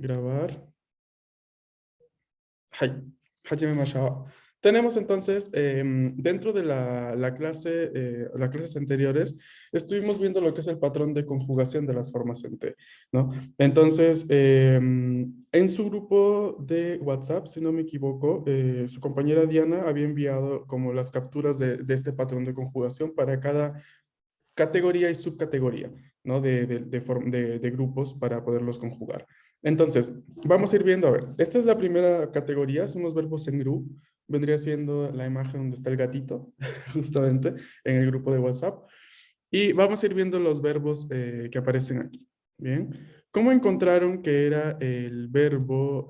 Grabar. Hay. Hajime Masha. Tenemos entonces, dentro de la clase, las clases anteriores, estuvimos viendo lo que es el patrón de conjugación de las formas en T, ¿no? Entonces, en su grupo de WhatsApp, si no me equivoco, su compañera Diana había enviado como las capturas de este patrón de conjugación para cada categoría y subcategoría, ¿no? De grupos para poderlos conjugar. Entonces, vamos a ir viendo, a ver, esta es la primera categoría, son los verbos en group, vendría siendo la imagen donde está el gatito, justamente, en el grupo de WhatsApp, y vamos a ir viendo los verbos que aparecen aquí, ¿bien? ¿Cómo encontraron que era el verbo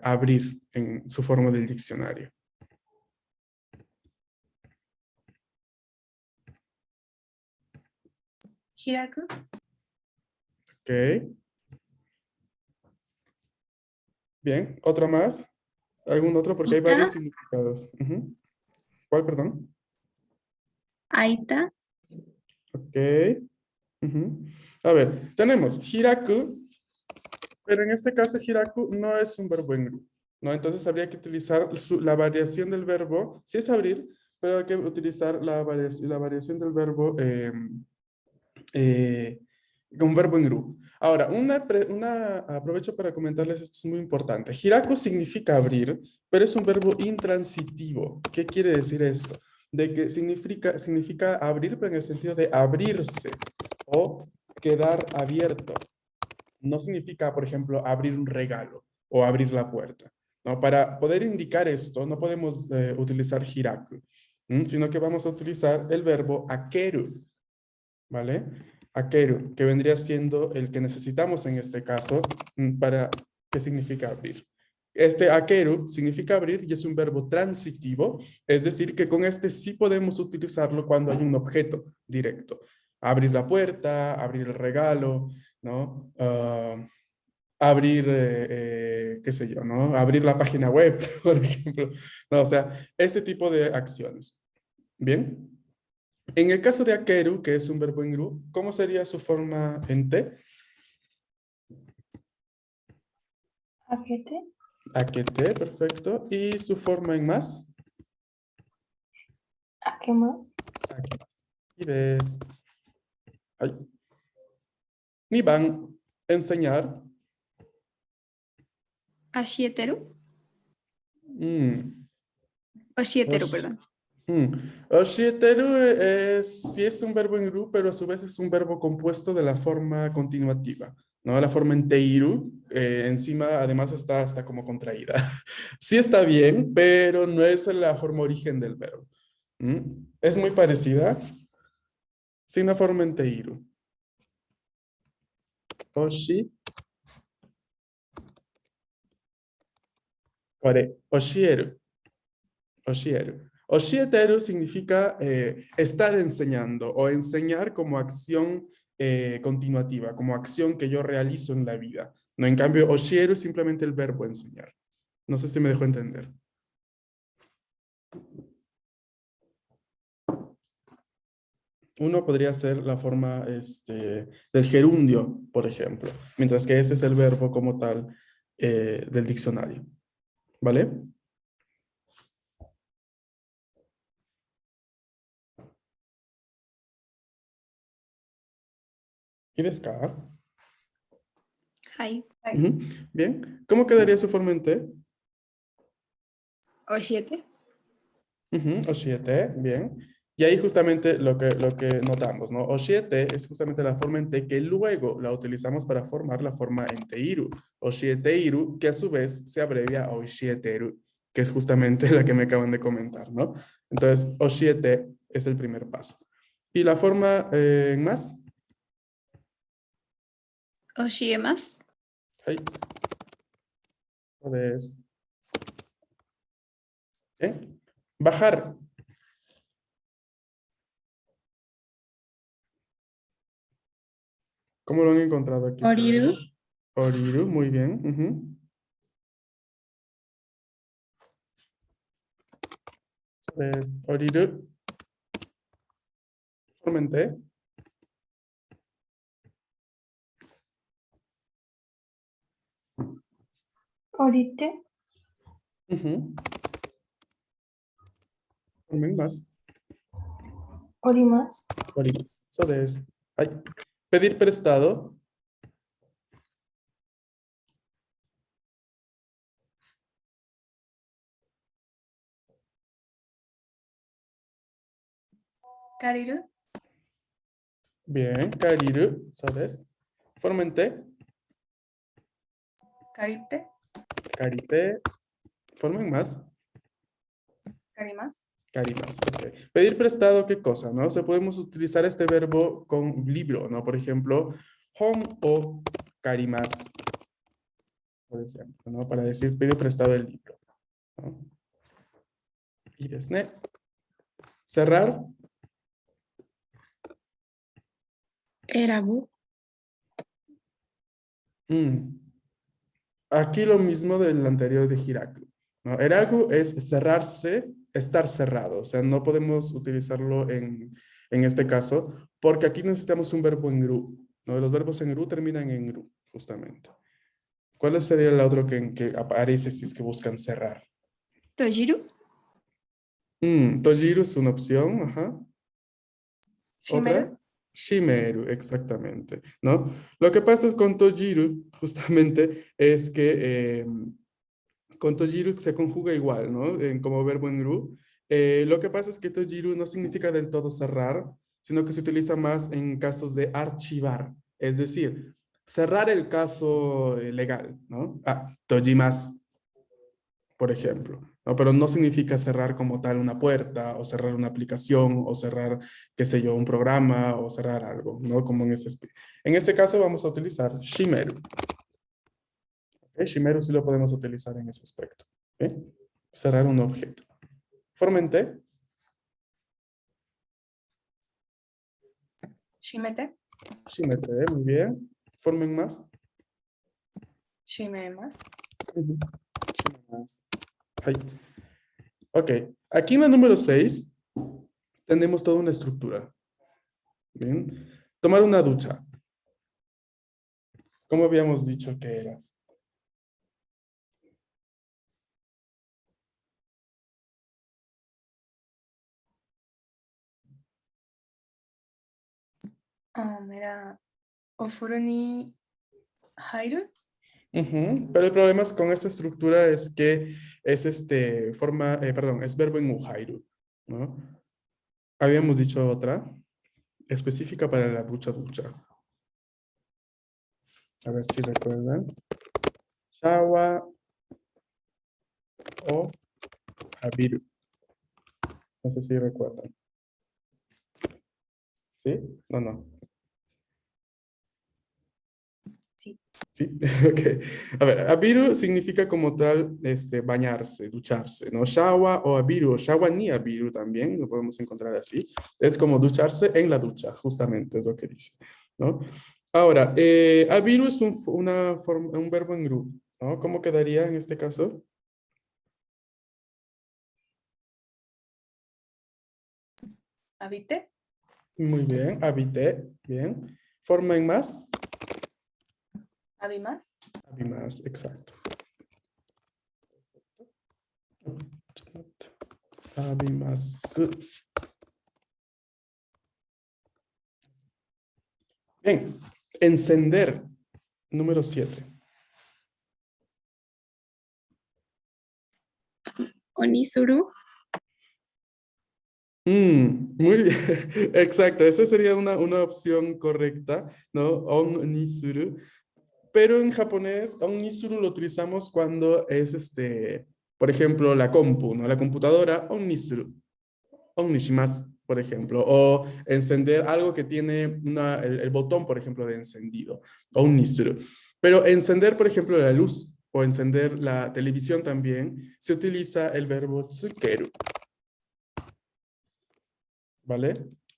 abrir en su forma del diccionario? Hiraku. Ok, bien, ¿otra más? ¿Algún otro? Porque hay Ita. varios significados. Ujú. ¿Cuál, perdón? Aita. Ok. Ujú. A ver, tenemos hiraku, pero en este caso hiraku no es un verbo en grupo, ¿no? Entonces habría que utilizar la variación del verbo, sí es abrir, pero hay que utilizar la variación del verbo eh, un verbo en grupo. Ahora, aprovecho para comentarles, esto es muy importante. Hiraku significa abrir, pero es un verbo intransitivo. ¿Qué quiere decir esto? De que significa abrir, pero en el sentido de abrirse o quedar abierto. No significa, por ejemplo, abrir un regalo o abrir la puerta, ¿no? Para poder indicar esto, no podemos utilizar hiraku, sino que vamos a utilizar el verbo akeru, ¿vale? Akeru, que vendría siendo el que necesitamos en este caso para qué significa abrir. Este akeru significa abrir y es un verbo transitivo, es decir, que con este sí podemos utilizarlo cuando hay un objeto directo. Abrir la puerta, abrir el regalo, ¿no? Abrir, qué sé yo, ¿no? Abrir la página web, por ejemplo. No, o sea, ese tipo de acciones. Bien. En el caso de akeru, que es un verbo en gru, ¿cómo sería su forma en te? Akete. Akete, perfecto. ¿Y su forma en más? Akemasu. Akimasu. Y ves. Ay. Ni van enseñar. Ashieteru. Mm. Oshieteru, Osh- perdón. Oshieteru sí es un verbo en gru, pero a su vez es un verbo compuesto de la forma continuativa, ¿no? La forma en teiru, encima además está como contraída. Sí está bien, pero no es la forma origen del verbo. Es muy parecida, sí, una forma en teiru. Oshi, oshieru, oshieru. Oshieteru significa estar enseñando o enseñar como acción continuativa, como acción que yo realizo en la vida. No, en cambio, oshieru es simplemente el verbo enseñar. No sé si me dejó entender. Uno podría ser la forma del gerundio, por ejemplo, mientras que ese es el verbo como tal del diccionario. ¿Vale? ¿Y de ska? Hai. Ujú. Bien. ¿Cómo quedaría su forma en T? Oshiete. O 7, bien. Y ahí justamente lo que notamos, ¿no? O 7 es justamente la forma en T que luego la utilizamos para formar la forma en Teiru. O 7 Iru, que a su vez se abrevia a Oshieteru, que es justamente la que me acaban de comentar, ¿no? Entonces, o 7 es el primer paso. ¿Y la forma en más? Oshiemas. Ahí. Puedes. ¿Eh? Bajar. ¿Cómo lo han encontrado aquí este Oriru. verbo? Oriru, muy bien. Entonces, oriru, forma en T. Orite. Ujú. Formen más. Orimas. Orimas. Eso es. Ay. Pedir prestado. Kariru. Bien. Kariru. Eso es. Formen T. Karite. Karite. Formen más. Karimas. Carimas. Ok. Pedir prestado, ¿qué cosa? ¿No? O sea, podemos utilizar este verbo con libro, ¿no? Por ejemplo, hon o karimas. Por ejemplo, ¿no? Para decir pedir prestado el libro, ¿no? Y desne. Cerrar. Erabu. Aquí lo mismo del anterior de hiraku, ¿no? Eragu es cerrarse, estar cerrado. O sea, no podemos utilizarlo en este caso, porque aquí necesitamos un verbo en ru, ¿no? Los verbos en ru terminan en ru, justamente. ¿Cuál sería el otro que aparece si es que buscan cerrar? Tojiru. Tojiru es una opción, ajá. ¿Otra? Shimeru. Shimeru, exactamente, ¿no? Lo que pasa es con Tojiru, justamente, es que con Tojiru se conjuga igual, ¿no? Como verbo en ru. Lo que pasa es que Tojiru no significa del todo cerrar, sino que se utiliza más en casos de archivar, es decir, cerrar el caso legal, ¿no? Tojimas, por ejemplo, ¿no? Pero no significa cerrar como tal una puerta o cerrar una aplicación o cerrar, qué sé yo, un programa o cerrar algo, ¿no? Como en ese caso vamos a utilizar shimeru. ¿Okay? Shimeru sí lo podemos utilizar en ese aspecto. ¿Okay? Cerrar un objeto. Formen T. Shimete. Shimete, muy bien. Formen más. Shimemas. Ujú. Shimemas. Ahí. Ok, aquí en la número 6 tenemos toda una estructura. Bien. Tomar una ducha. ¿Cómo habíamos dicho que era? Era ofuru ni hairu. Ujú. Pero el problema es con esta estructura es que es perdón, es verbo en uhairu, ¿no? Habíamos dicho otra específica para la ducha ducha. A ver si recuerdan. Shawa o habiru. No sé si recuerdan. ¿Sí? No, no. Sí. Sí, ok. A ver, abiru significa como tal bañarse, ducharse, ¿no? Shawa o abiru, o shawa ni abiru también, lo podemos encontrar así. Es como ducharse en la ducha, justamente es lo que dice, ¿no? Ahora, abiru es un verbo en ru, ¿no? ¿Cómo quedaría en este caso? Habite. Muy bien, habité, bien. ¿Forma en más? Abimas. Más, exacto. Más. Bien, encender, número 7. Onisuru. Muy bien, exacto, esa sería una opción correcta, ¿no? On nisuru. Pero en japonés, on nisuru lo utilizamos cuando es por ejemplo, la compu, ¿no? La computadora, on nisuru. On nishimasu, por ejemplo. O encender algo que tiene el botón, por ejemplo, de encendido. On nisuru. Pero encender, por ejemplo, la luz o encender la televisión también, se utiliza el verbo tsukeru. ¿Vale?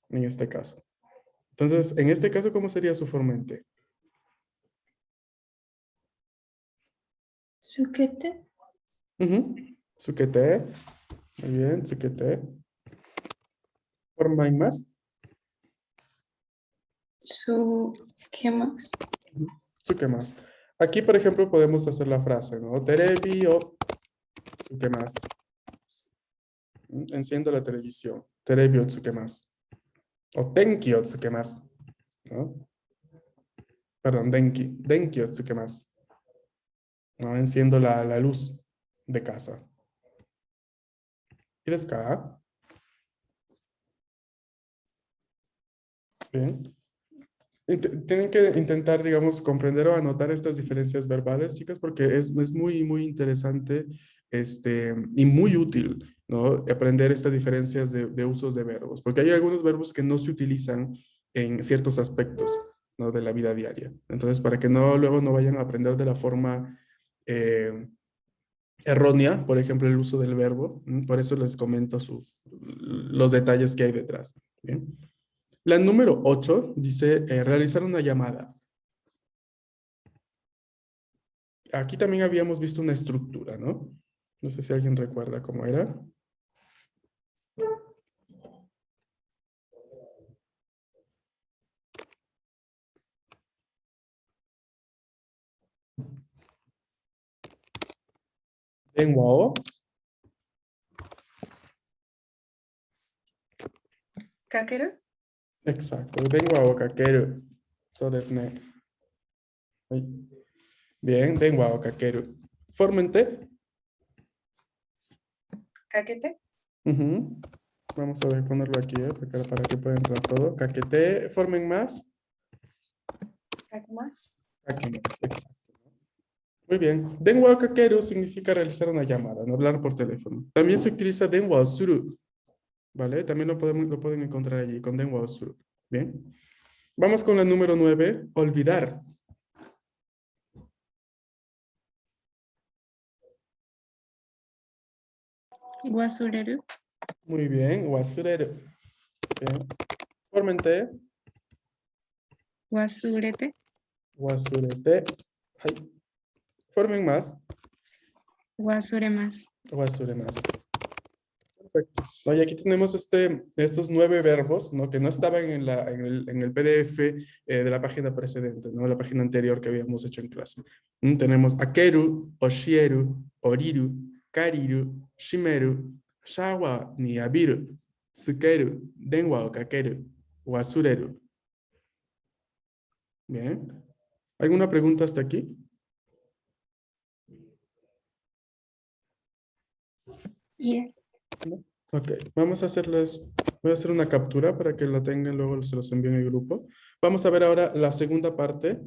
En este caso. Entonces, en este caso, ¿cómo sería su forma en T? Sukete. Sukete. Muy bien, sukete. Forma en más. Sukemas. Sukemas. Aquí, por ejemplo, podemos hacer la frase, ¿no? Terebi o tsukemasu. Enciendo la televisión. Terebi o tsukemasu. O tenki o tsukemasu, ¿no? Perdón, denki. Denki o tsukemasu. ¿No? Enciendo la luz de casa. ¿Y desu ka? Bien. Tienen que intentar, digamos, comprender o anotar estas diferencias verbales, chicas, porque es muy, muy interesante y muy útil, ¿no? Aprender estas diferencias de usos de verbos, porque hay algunos verbos que no se utilizan en ciertos aspectos, ¿no? De la vida diaria. Entonces, para que no, luego no vayan a aprender de la forma errónea, por ejemplo, el uso del verbo, por eso les comento los detalles que hay detrás, ¿bien? La número 8 dice realizar una llamada. Aquí también habíamos visto una estructura, ¿no? No sé si alguien recuerda cómo era. Denwao. Kakeru. Exacto. Denwao kakeru. So desu ne. Ay. Bien, denwao kakeru. Fórmente. Kakete. Ujú. Vamos a ver, ponerlo aquí, para que pueda entrar todo. Kakete. Formen más. Kakemas. Kakemas, exacto. Muy bien. Denwao kakeru significa realizar una llamada, no hablar por teléfono. También se utiliza denwao suru, ¿vale? También lo pueden encontrar allí con denwao suru. Bien. Vamos con la número 9, olvidar. Wasureru. Muy bien, wasureru. Bien. Formente, Wasurete. wasurete. Hay. Formen más, Wasuremasu. wasuremas. Perfecto. No, y aquí tenemos estos 9 verbos, ¿no? Que no estaban en el PDF de la página precedente, ¿no? La página anterior que habíamos hecho en clase. Tenemos akeru, oshieru, oriru, kariru, shimeru, shawa ni abiru, tsukeru, denwa o kakeru, wasureru. Bien. ¿Alguna pregunta hasta aquí? Yeah. ¿No? Ok, vamos a hacerles, voy a hacer una captura para que la tengan, luego se los envío en el grupo. Vamos a ver ahora la segunda parte.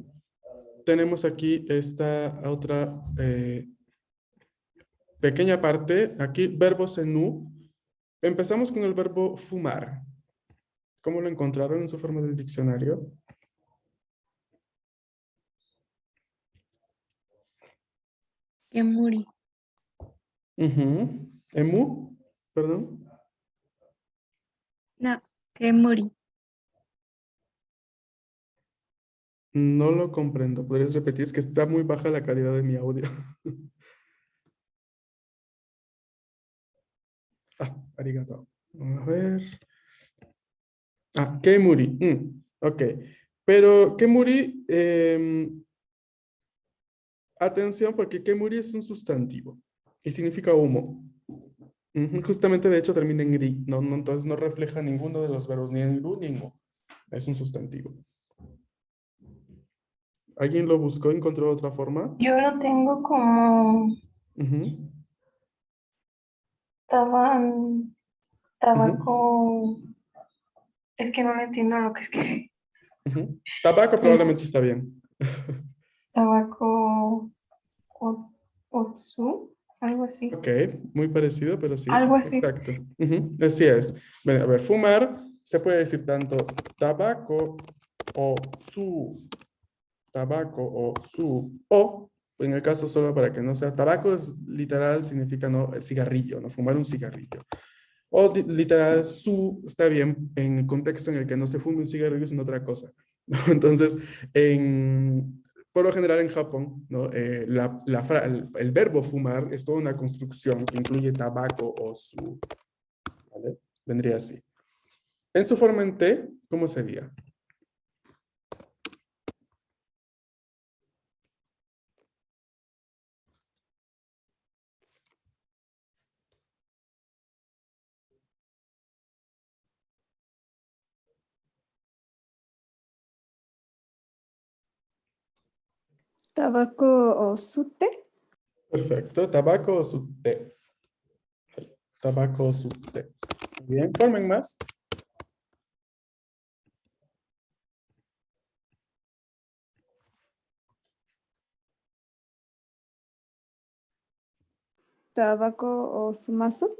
Tenemos aquí esta otra pequeña parte, aquí verbos en nu. Empezamos con el verbo fumar. ¿Cómo lo encontraron en su forma del diccionario? Kemuri. Emu, perdón. No. Kemuri. No lo comprendo. ¿Podrías repetir? Es que está muy baja la calidad de mi audio. Ah, arigato. A ver. Ah, Kemuri. Ok. Pero Kemuri, atención, porque Kemuri es un sustantivo y significa humo. Justamente, de hecho, termina en ri. No, no, entonces no refleja ninguno de los verbos, ni en ru ni en o. Es un sustantivo. ¿Alguien lo buscó? ¿Encontró otra forma? Yo lo tengo como Ujú, taban, ujú, tabaco. Es que no le entiendo lo que escribe. ujú. Tabaco probablemente está bien. Tabaco otsu, algo así. Ok, muy parecido, pero sí, Algo así. exacto. Así es. Bueno, a ver, fumar se puede decir tanto tabaco o su, tabaco o su, o en el caso solo para que no sea tabaco, es literal, significa no, cigarrillo, no fumar un cigarrillo. O literal, su está bien en el contexto en el que no se fume un cigarrillo, es otra cosa. ¿No? Entonces, por lo general en Japón, ¿no? El verbo fumar es toda una construcción que incluye tabaco o su. ¿Vale? Vendría así. En su forma en T, ¿cómo sería? Tabaco o sute. Perfecto. Tabaco o sute. Tabaco o sute. Muy bien. Formen más. Tabaco o sumasu.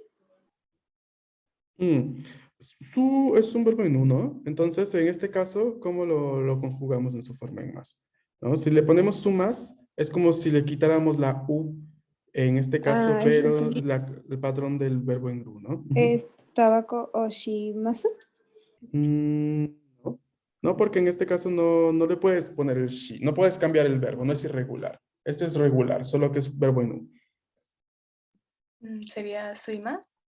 Su es un verbo en uno. Entonces, en este caso, ¿cómo lo conjugamos en su forma en más? ¿No? Si le ponemos su más, es como si le quitáramos la U en este caso, Ah, es pero decir, el patrón del verbo en ru, ¿no? Ujú. es tabaco o shimasu. Mm, no. No, porque en este caso no le puedes poner el shi, no puedes cambiar el verbo, no es irregular. Este es regular, solo que es verbo en u. Sería soy más.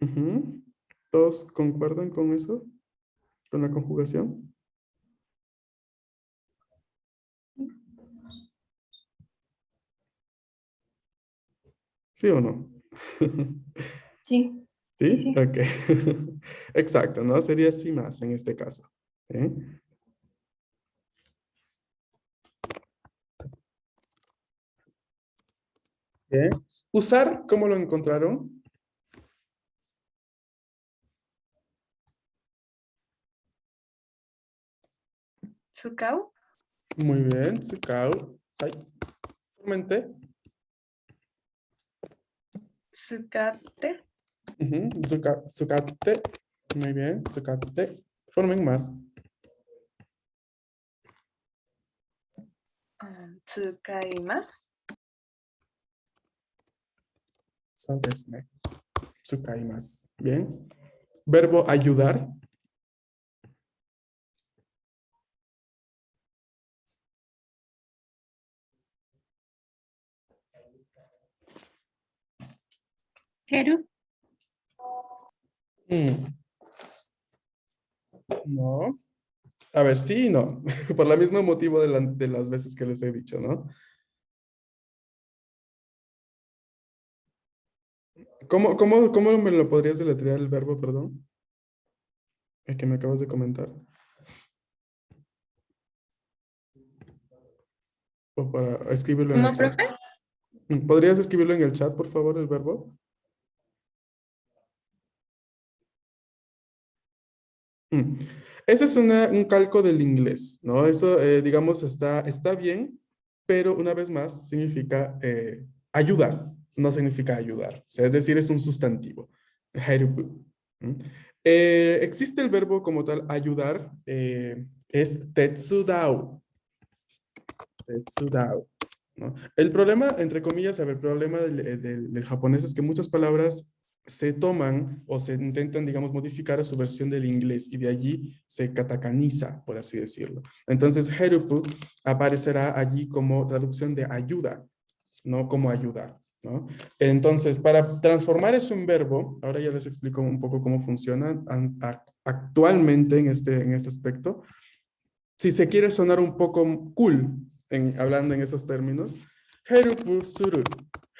Ujú. ¿Todos concuerdan con eso? ¿Con la conjugación? ¿Sí o no? Sí, sí, ¿Sí? sí. Ok. Exacto, ¿no? Sería sí más en este caso. ¿Eh? Bien. Usar, ¿cómo lo encontraron? Tsukau. Muy bien. Tsukau. Ay, fomente. Tsukate. Ujú. Tsukate. Muy bien. Tsukate. Formen más. Tsukaimasu. Son desne. Tsukaimasu. Bien. Verbo ayudar. Heru. Mm, No. A ver, sí y no. Por el mismo motivo de las veces que les he dicho, ¿no? ¿Cómo me lo podrías deletrear el verbo, perdón? El que me acabas de comentar. O para escribirlo en el ¿Cómo, chat. profe? ¿Podrías escribirlo en el chat, por favor, el verbo? Mm. Ese es un calco del inglés, ¿no? Eso, digamos, está bien, pero una vez más significa ayudar, no significa ayudar. O sea, es decir, es un sustantivo. Help. ¿Mm? Existe el verbo como tal, ayudar, es tetsudau. Tetsudau. ¿No? El problema, entre comillas, a ver, el problema del japonés es que muchas palabras se toman o se intentan, digamos, modificar a su versión del inglés y de allí se katakaniza, por así decirlo. Entonces, herupu aparecerá allí como traducción de ayuda, no como ayudar, ¿no? Entonces, para transformar eso en verbo, ahora ya les explico un poco cómo funciona actualmente en este aspecto. Si se quiere sonar un poco cool hablando en esos términos, herupu suru,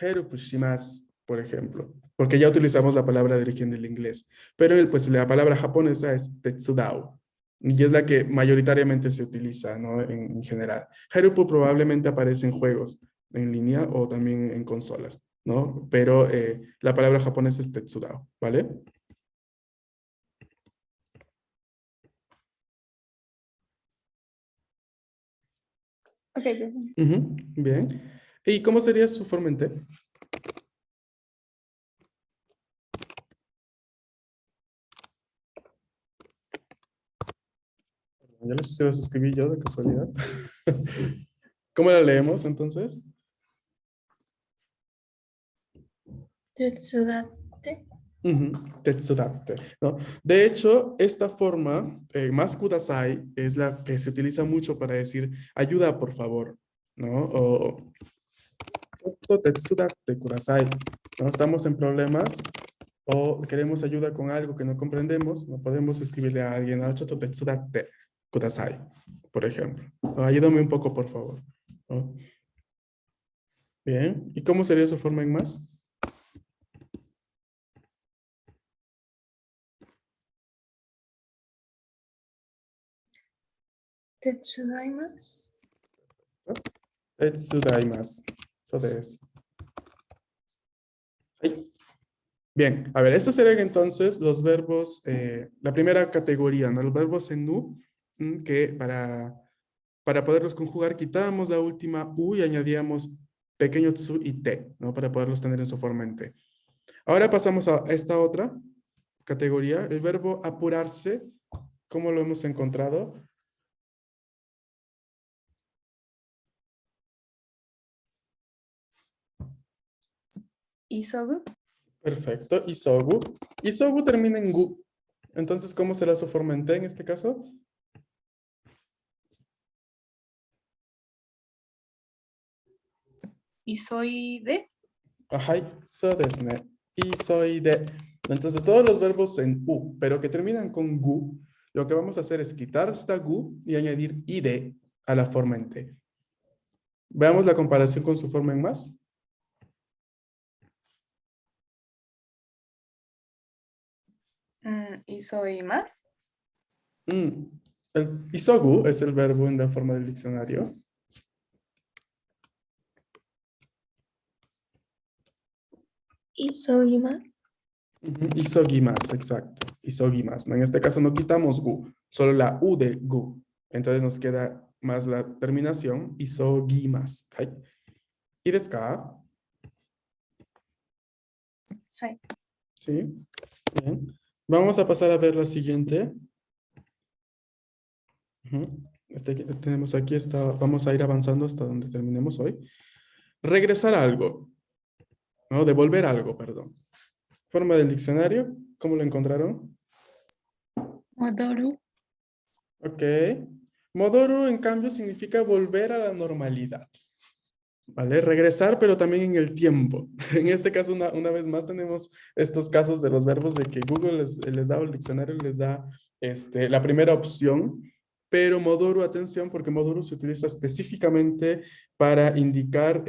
herupu shimasu, por ejemplo, porque ya utilizamos la palabra de origen del inglés, pero pues la palabra japonesa es tetsudau y es la que mayoritariamente se utiliza, ¿no? En general. Herupu probablemente aparece en juegos en línea o también en consolas, ¿no? Pero la palabra japonesa es tetsudau, ¿vale? Ok, profe. Ujú, bien. ¿Y cómo sería su forma en T? Se los escribí yo de casualidad. ¿Cómo la leemos entonces? Tetsudate. Ujú, Tetsudate, ¿no? De hecho, esta forma, más kudasai, es la que se utiliza mucho para decir ayuda, por favor, ¿no? O tetsudate kudasai, ¿no? Estamos en problemas o queremos ayuda con algo que no comprendemos, no podemos escribirle a alguien, "Ah, choto tetsudate kudasai", por ejemplo. O, ayúdame un poco, por favor, ¿no? Bien, ¿y cómo sería su forma en más? Tetsudaimasu. Tetsudaimasu. Eso de eso. Ay. Bien, a ver, estos serían entonces los verbos, la primera categoría, ¿no? Los verbos en nu, que para poderlos conjugar quitábamos la última u y añadíamos pequeño tsu y te, ¿no? Para poderlos tener en su forma en te. Ahora pasamos a esta otra categoría, el verbo apurarse. ¿Cómo lo hemos encontrado? Isogu. Perfecto, isogu. Isogu termina en gu. Entonces, ¿cómo será su forma en te en este caso? Isoide. Ajá, so desne. Isoide. Entonces, todos los verbos en u, pero que terminan con gu, lo que vamos a hacer es quitar esta gu y añadir ide a la forma en te. Veamos la comparación con su forma en más. Isoimasu. El isogu es el verbo en la forma del diccionario. Isogimasu. Isogimas, exacto. Isogimas, ¿no? En este caso no quitamos gu, solo la u de gu. Entonces nos queda más la terminación isogimas. ¿Hay? ¿Y desu ka? Hai. Sí. Bien. Vamos a pasar a ver la siguiente. Tenemos aquí esta, vamos a ir avanzando hasta donde terminemos hoy. Regresar a algo, ¿no? Devolver algo, perdón. Forma del diccionario, ¿cómo lo encontraron? Modoru. Ok. Modoru, en cambio, significa volver a la normalidad. ¿Vale? Regresar, pero también en el tiempo. En este caso, una vez más, tenemos estos casos de los verbos de que Google les da, o el diccionario les da la primera opción, pero Modoru, atención, porque Modoru se utiliza específicamente para indicar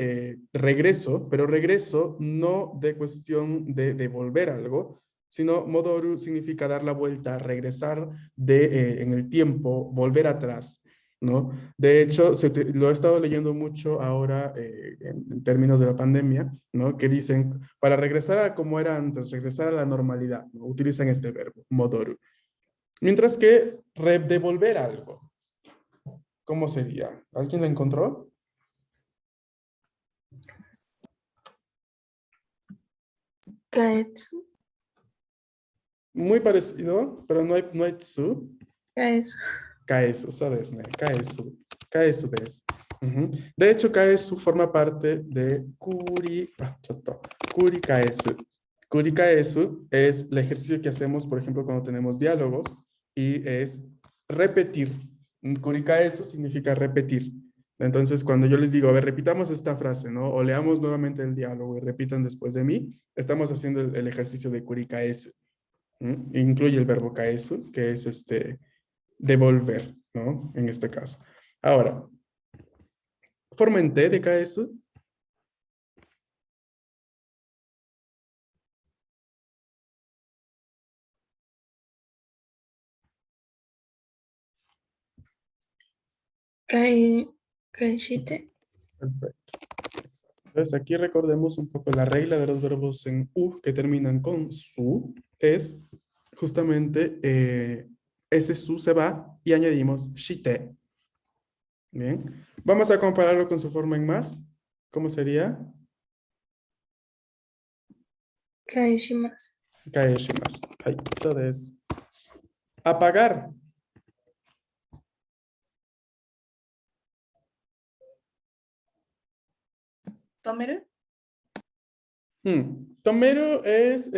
regreso, pero regreso no de cuestión de devolver algo, sino Modoru significa dar la vuelta, regresar en el tiempo, volver atrás, ¿no? De hecho, lo he estado leyendo mucho ahora en términos de la pandemia, ¿no? Que dicen, para regresar a como era antes, regresar a la normalidad, ¿no? Utilizan este verbo, modoru. Mientras que devolver algo, ¿cómo sería? ¿Alguien lo encontró? Kaetsu. Muy parecido, pero no hay tsu. Kaetsu. Kaesu, so desu ne. Kaesu. Kaesu desu. De hecho, Kaesu forma parte de Kuri Kaesu. Kuri Kaesu es el ejercicio que hacemos, por ejemplo, cuando tenemos diálogos y es repetir. Kuri Kaesu significa repetir. Entonces, cuando yo les digo, a ver, repitamos esta frase, ¿no? O leamos nuevamente el diálogo y repitan después de mí, estamos haciendo el ejercicio de Kuri Kaesu. Incluye el verbo kaesu, que es devolver, ¿no? En este caso. Ahora, forma en T de kaesu. Kaeshite. Perfecto. Entonces aquí recordemos un poco la regla de los verbos en U que terminan con su, es justamente ese su se va y añadimos shite. Bien. Vamos a compararlo con su forma en más. ¿Cómo sería? Kaeshimasu. Kaeshimasu. Ay, eso es. Apagar. Tomeru. Tomeru es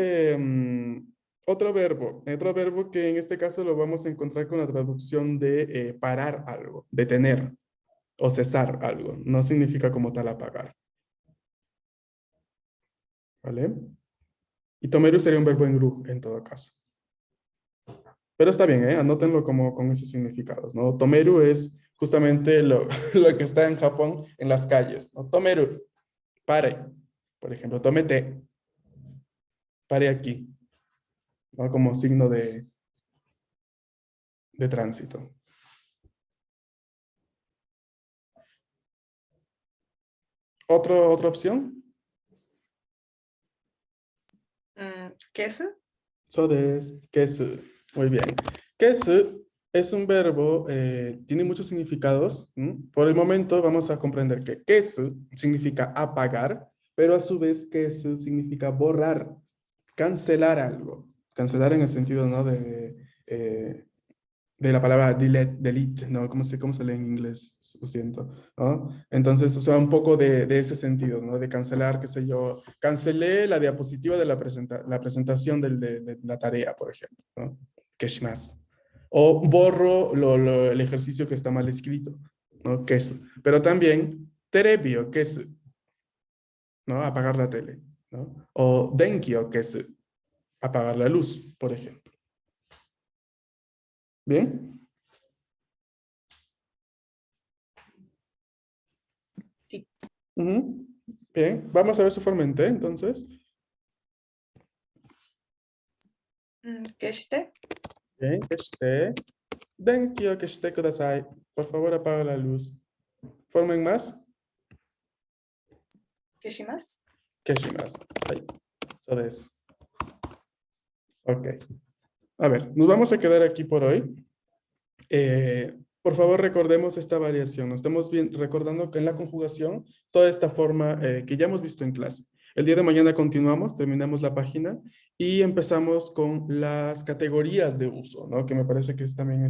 otro verbo que en este caso lo vamos a encontrar con la traducción de parar algo, detener o cesar algo. No significa como tal apagar. ¿Vale? Y tomeru sería un verbo en gru en todo caso. Pero está bien, ¿eh? Anótenlo como con esos significados, ¿no? Tomeru es justamente lo que está en Japón en las calles, ¿no? Tomeru, pare. Por ejemplo, tomete, pare aquí, ¿no? Como signo de tránsito. ¿Otra opción? Queso. So des, kesu. Muy bien. Kesu es un verbo, tiene muchos significados. Por el momento vamos a comprender que kesu significa apagar, pero a su vez kesu significa borrar, cancelar algo. Cancelar en el sentido, ¿no? De la palabra delete, ¿no? ¿Cómo se lee en inglés? Lo siento, ¿no? Entonces, o sea, un poco de ese sentido, ¿no? De cancelar, qué sé yo, cancelé la diapositiva de la presentación de la tarea, por ejemplo, ¿no? Keshimasu. O borro el ejercicio que está mal escrito, ¿no? Kesu. Pero también, terebio, kesu, ¿no? Apagar la tele, ¿no? O denkyo, kesu, apagar la luz, por ejemplo. ¿Bien? Sí. Ujú. Bien, vamos a ver su forma en T, entonces. Keshite. Bien, keshite. Denkyo keshite kudasai. Por favor, apaga la luz. ¿Formen más? Keshimasu. Keshimasu. Ahí. So des. Ok. A ver, nos vamos a quedar aquí por hoy. Por favor, recordemos esta variación. Nos estamos recordando que en la conjugación, toda esta forma que ya hemos visto en clase. El día de mañana continuamos, terminamos la página y empezamos con las categorías de uso, ¿no? Que me parece que es también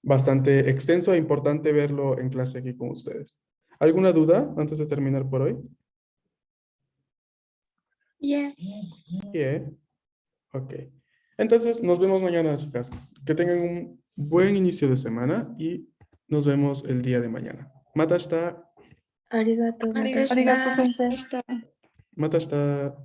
bastante extenso e importante verlo en clase aquí con ustedes. ¿Alguna duda antes de terminar por hoy? Yeah. Yeah. Ok. Entonces, nos vemos mañana, chicas. Que tengan un buen inicio de semana y nos vemos el día de mañana. Matashita. Arigato. Arigato, sensei. Matashita.